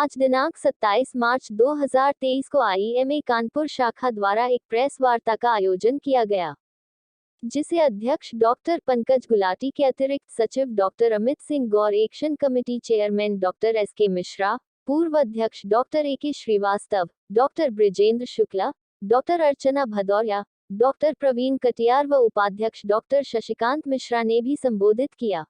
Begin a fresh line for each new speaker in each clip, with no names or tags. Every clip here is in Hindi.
आज दिनांक 27 मार्च 2023 को आईएमए कानपुर शाखा द्वारा एक प्रेस वार्ता का आयोजन किया गया, जिसे अध्यक्ष डॉक्टर पंकज गुलाटी के अतिरिक्त सचिव doctor Amit Singh Gaur, action committee chairman doctor SK Mishra, पूर्व अध्यक्ष doctor AK Srivastava, doctor Brijendra Shukla, doctor Archana Bhadauria, doctor Praveen Katiyar व उपाध्यक्ष डॉक्टर शशिकांत मिश्रा ने भी संबोधित किया।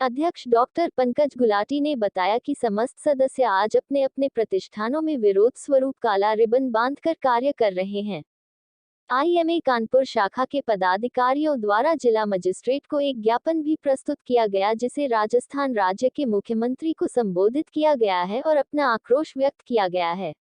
अध्यक्ष डॉक्टर पंकज गुलाटी ने बताया कि समस्त सदस्य आज अपने अपने प्रतिष्ठानों में विरोध स्वरूप काला रिबन बांधकर कार्य कर रहे हैं। आईएमए कानपुर शाखा के पदाधिकारियों द्वारा जिला मजिस्ट्रेट को एक ज्ञापन भी प्रस्तुत किया गया, जिसे राजस्थान राज्य के मुख्यमंत्री को संबोधित किया गया है और अपना आक्रोश व्यक्त किया गया है।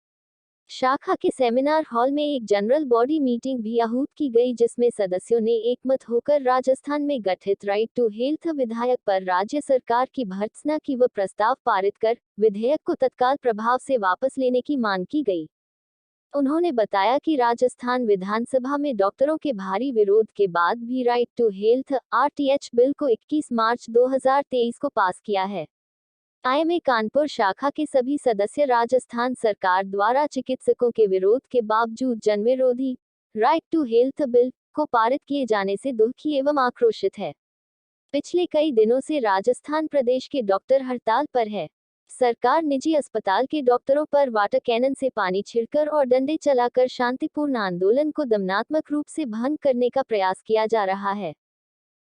शाखा के सेमिनार हॉल में एक जनरल बॉडी मीटिंग भी आहूत की गई, जिसमें सदस्यों ने एकमत होकर राजस्थान में गठित राइट टू हेल्थ विधेयक पर राज्य सरकार की भर्त्सना की व प्रस्ताव पारित कर विधेयक को तत्काल प्रभाव से वापस लेने की मांग की गई। उन्होंने बताया कि राजस्थान विधानसभा में डॉक्टरों के भारी विरोध के बाद भी right to health (RTH) bill को 21 मार्च 2023 को पास किया है। आईएमए कानपुर शाखा के सभी सदस्य राजस्थान सरकार द्वारा चिकित्सकों के विरोध के बावजूद जनविरोधी राइट टू हेल्थ बिल को पारित किए जाने से दुखी एवं आक्रोशित है। पिछले कई दिनों से राजस्थान प्रदेश के डॉक्टर हड़ताल पर है। सरकार निजी अस्पताल के डॉक्टरों पर वाटर कैनन से पानी छिड़कर और डंडे चलाकर शांतिपूर्ण आंदोलन को दमनात्मक रूप से भंग करने का प्रयास किया जा रहा है।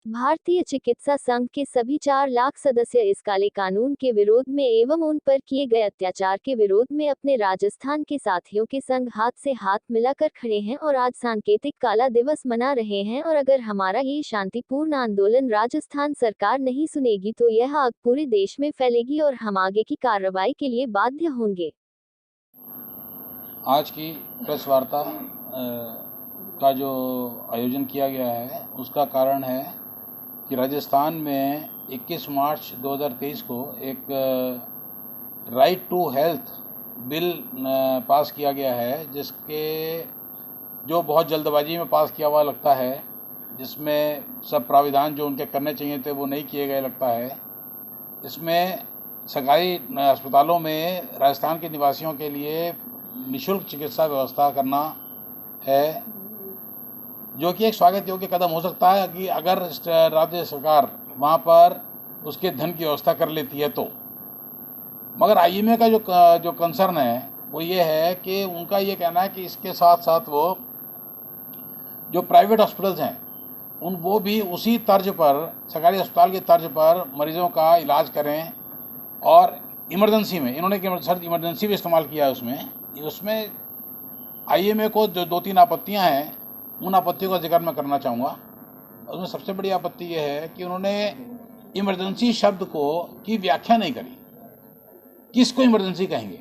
भारतीय चिकित्सा संघ के सभी 4 लाख सदस्य इस काले कानून के विरोध में एवं उन पर किए गए अत्याचार के विरोध में अपने राजस्थान के साथियों के संग हाथ से हाथ मिलाकर खड़े हैं और आज सांकेतिक काला दिवस मना रहे हैं। और अगर हमारा ये शांतिपूर्ण आंदोलन राजस्थान सरकार नहीं सुनेगी तो यह आग पूरे देश में फैलेगी और हम आगे की कार्रवाई के लिए बाध्य होंगे।
आज की प्रेस वार्ता का जो आयोजन किया गया है उसका कारण है कि राजस्थान में 21 मार्च 2023 को एक right to health bill pass किया गया है, जिसके जो बहुत जल्दबाजी में पास किया हुआ लगता है, जिसमें सब प्राविधान जो उनके करने चाहिए थे वो नहीं किए गए लगता है। इसमें सरकारी अस्पतालों में राजस्थान के निवासियों के लिए निःशुल्क चिकित्सा व्यवस्था करना है, जो कि एक स्वागत योग्य कदम हो सकता है कि अगर राज्य सरकार वहाँ पर उसके धन की व्यवस्था कर लेती है तो। मगर आईएमए का जो कंसर्न है वो ये है कि उनका ये कहना है कि इसके साथ साथ वो जो प्राइवेट हॉस्पिटल्स हैं वो भी उसी तर्ज पर, सरकारी अस्पताल के तर्ज पर मरीजों का इलाज करें। और इमरजेंसी में इन्होंने इमरजेंसी भी इस्तेमाल किया है। उसमें आईएमए को जो 2-3 आपत्तियां हैं, उन आपत्तियों का जिक्र मैं करना चाहूँगा। उसमें सबसे बड़ी आपत्ति यह है कि उन्होंने इमरजेंसी शब्द की व्याख्या नहीं करी। किसको इमरजेंसी कहेंगे?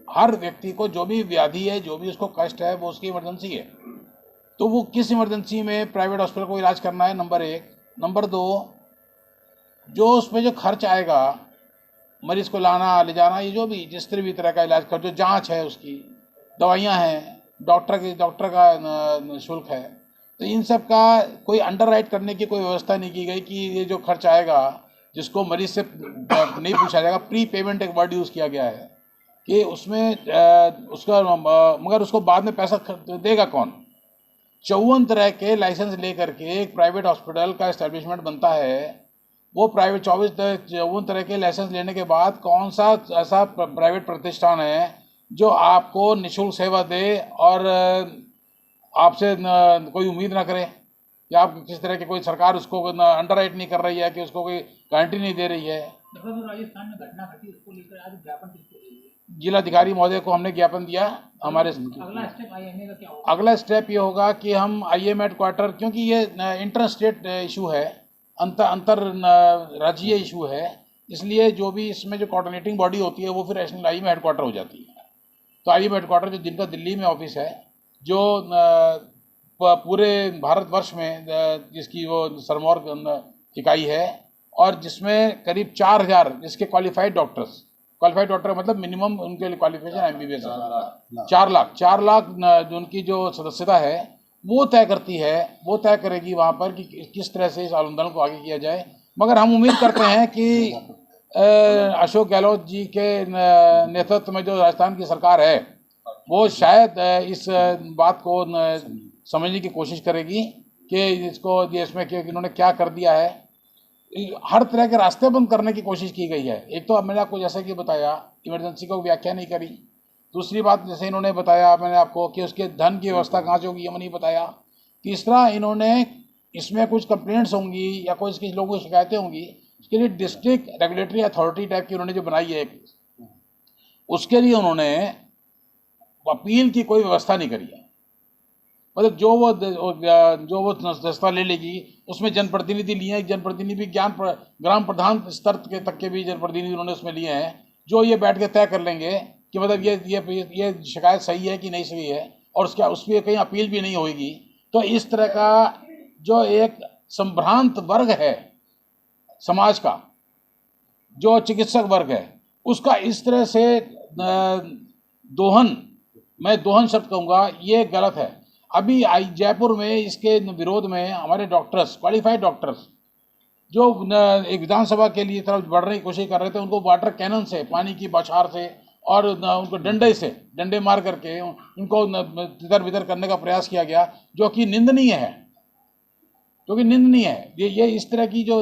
हर व्यक्ति को जो भी व्याधि है, जो भी उसको कष्ट है, वो उसकी इमरजेंसी है। तो वो किस इमरजेंसी में प्राइवेट हॉस्पिटल को इलाज करना है, नंबर 1। नंबर 2, जो उसमें जो खर्च आएगा, मरीज को लाना ले जाना, ये जो भी जिस तरह का इलाज कर, जो जाँच है, उसकी दवाइयाँ हैं, डॉक्टर का शुल्क है, तो इन सब का कोई अंडरराइट करने की कोई व्यवस्था नहीं की गई कि ये जो खर्च आएगा, जिसको मरीज से नहीं पूछा जाएगा। प्री पेमेंट एक वर्ड यूज़ किया गया है कि उसमें उसका, मगर उसको बाद में पैसा देगा कौन? 54 तरह के लाइसेंस लेकर के एक प्राइवेट हॉस्पिटल का एस्टेब्लिशमेंट बनता है। वो प्राइवेट 54 तरह के लाइसेंस लेने के बाद कौन सा ऐसा प्राइवेट प्रतिष्ठान है जो आपको निःशुल्क सेवा दे और आपसे कोई उम्मीद ना करे कि आप किस तरह के, कोई सरकार उसको अंडरराइट नहीं कर रही है, कि उसको कोई गारंटी नहीं दे रही है।
राजस्थान में घटना घटी, उसको लेकर आज ज्ञापन किसको दिया?
जिलाधिकारी महोदय को हमने ज्ञापन दिया। हमारे
अगला स्टेप आईएमए का क्या होगा?
अगला स्टेप ये होगा कि हम आईएमए हेडक्वार्टर, क्योंकि ये इंटर स्टेट इशू है, अंतर राज्यीय इशू है, इसलिए जो भी इसमें जो कोऑर्डिनेटिंग बॉडी होती है वो फिर नेशनल आईएमए हेडक्वार्टर हो जाती है। तो आईएमए हेडक्वार्टर जो जिनका दिल्ली में ऑफिस है, जो पूरे भारतवर्ष में जिसकी वो सरमौर इकाई है, और जिसमें करीब 4000 जिसके क्वालिफाइड डॉक्टर मतलब मिनिमम उनके लिए क्वालिफिकेशन एमबीबीएस है। 4 लाख जो उनकी जो सदस्यता है वो तय करेगी वहाँ पर कि किस तरह से इस आंदोलन को आगे किया जाए। मगर हम उम्मीद करते हैं कि अशोक गहलोत जी के नेतृत्व में जो राजस्थान की सरकार है वो शायद इस बात को समझने की कोशिश करेगी कि इसको इसमें कि इन्होंने क्या कर दिया है। हर तरह के रास्ते बंद करने की कोशिश की गई है। एक तो अब मैंने आपको जैसे कि बताया इमरजेंसी को व्याख्या नहीं करी। दूसरी बात जैसे इन्होंने बताया मैंने आपको कि उसके धन की व्यवस्था कहाँ से होगी ये नहीं बताया। तीसरा इन्होंने इसमें कुछ कंप्लेंट्स होंगी या कोई इसके लोगों की शिकायतें होंगी उसके लिए डिस्ट्रिक्ट रेगुलेटरी अथॉरिटी टाइप की उन्होंने जो बनाई है उसके लिए उन्होंने अपील की कोई व्यवस्था नहीं करी है। मतलब जो वो दस्ता ले लेगी उसमें जनप्रतिनिधि लिए हैं। जनप्रतिनिधि ग्राम प्रधान स्तर के तक के भी जनप्रतिनिधि उन्होंने उसमें लिए हैं जो ये बैठ के तय कर लेंगे कि मतलब ये शिकायत सही है कि नहीं सही है और उस पर कहीं अपील भी नहीं होगी। तो इस तरह का जो एक संभ्रांत वर्ग है समाज का, जो चिकित्सक वर्ग है, उसका इस तरह से दोहन, मैं दोहन शब्द कहूँगा, ये गलत है। अभी जयपुर में इसके विरोध में हमारे डॉक्टर्स, क्वालिफाइड डॉक्टर्स जो एक विधानसभा के लिए तरफ बढ़ने की कोशिश कर रहे थे, उनको वाटर कैनन से, पानी की बौछार से और उनको डंडे मार करके उनको तितर बितर करने का प्रयास किया गया, जो कि निंदनीय है। ये इस तरह की जो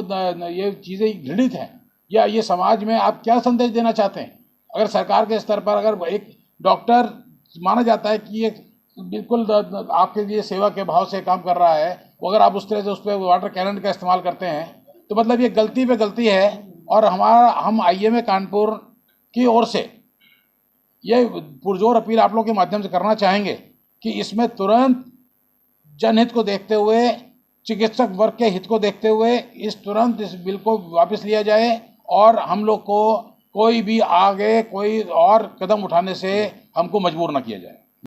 ये चीज़ें घृणित हैं। या ये समाज में आप क्या संदेश देना चाहते हैं? अगर सरकार के स्तर पर अगर एक डॉक्टर माना जाता है कि ये बिल्कुल आपके लिए सेवा के भाव से काम कर रहा है, वो अगर आप उस तरह से उस पर वाटर कैनन का इस्तेमाल करते हैं तो मतलब ये गलती पे गलती है। और हम IMA कानपुर की ओर से ये पुरजोर अपील आप लोगों के माध्यम से करना चाहेंगे कि इसमें तुरंत जनहित को देखते हुए, चिकित्सक वर्ग के हित को देखते हुए तुरंत इस बिल को वापस लिया जाए और हम लोग को कोई भी आगे कोई और कदम उठाने से हमको मजबूर न किया जाए।